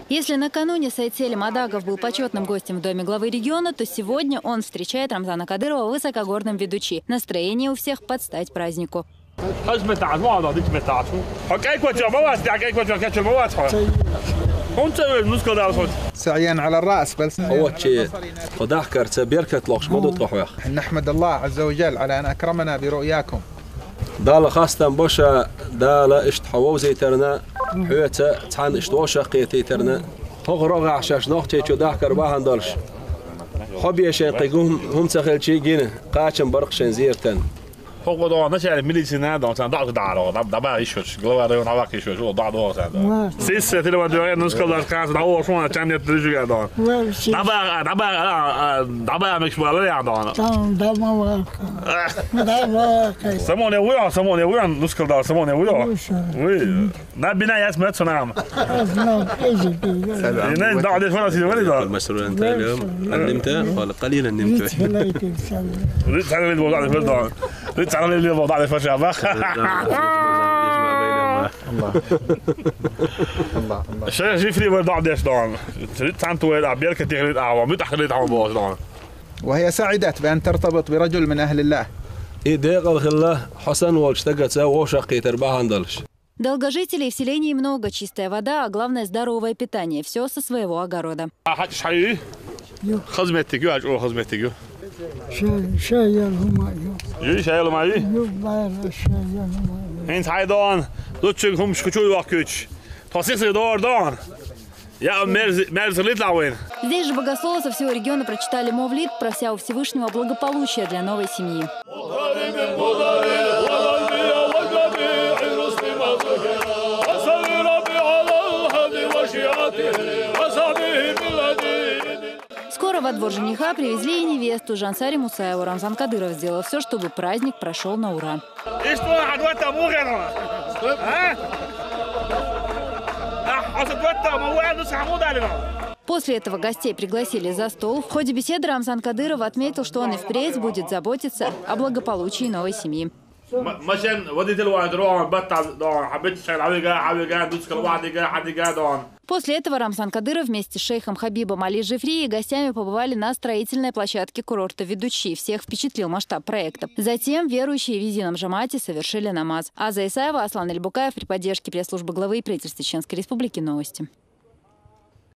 Если накануне Саид Селим Адагов был почетным гостем в доме главы региона, то сегодня он встречает Рамзана Кадырова высокогорным ведучи. Настроение у всех под стать празднику. نحمد الله عز وجل على أن أكرمنا برؤياكم. دال خاصة باشا دال اشتحوو زيترنا حيوتا تحن اشتواشا قيتيترنا هو رغع عشاش نوختي چو ده كرباهن دالش خبيه شين قيقوم هم تخيل شي جينا قاچن برقشن زيرتن هو ده نشأ الميليسينا ده كان ضعف دارو ده بقى يشوش قلوا ده نواك يشوش هو ضعف هو ده سيس تلو ده نسكل ده كاس ده هو شو كان يترجع ده ده بقى مش بالله يعني ده ما سموني ويا نسكل ده سموني ويا وي نبينا يسمع تنام نه ده عادي فلان سيدي ده المسؤول انت اليوم نمت ولا قليلا نمت ريت على الموضوع ده فلان ريت على الموضوع ده فشل الله الله شيء جيفري ودع ديش دون ريت انت وين عبير كتير ريت عوام متأخرين عوام باص دون وهي سعدت بأن ترتبط برجل من أهل الله. إيه الله حسن والشتقت سوا شقي ترباه عندلش. Долгожителей в селении много, чистая вода, а главное здоровое питание. Все со своего огорода. Здесь же богословы со всего региона прочитали мовлид, прося у Всевышнего благополучия для новой семьи. Скоро во двор жениха привезли и невесту Жансари Мусаеву. Рамзан Кадыров сделал все, чтобы праздник прошел на ура. После этого гостей пригласили за стол. В ходе беседы Рамзан Кадыров отметил, что он и впредь будет заботиться о благополучии новой семьи. После этого Рамзан Кадыров вместе с шейхом Хабибом Али Жифри и гостями побывали на строительной площадке курорта «Ведучи». Всех впечатлил масштаб проекта. Затем верующие в едином джамате совершили намаз. Аза Исаева, Аслан Эльбукаев при поддержке пресс-службы главы и правительства Чеченской Республики. Новости.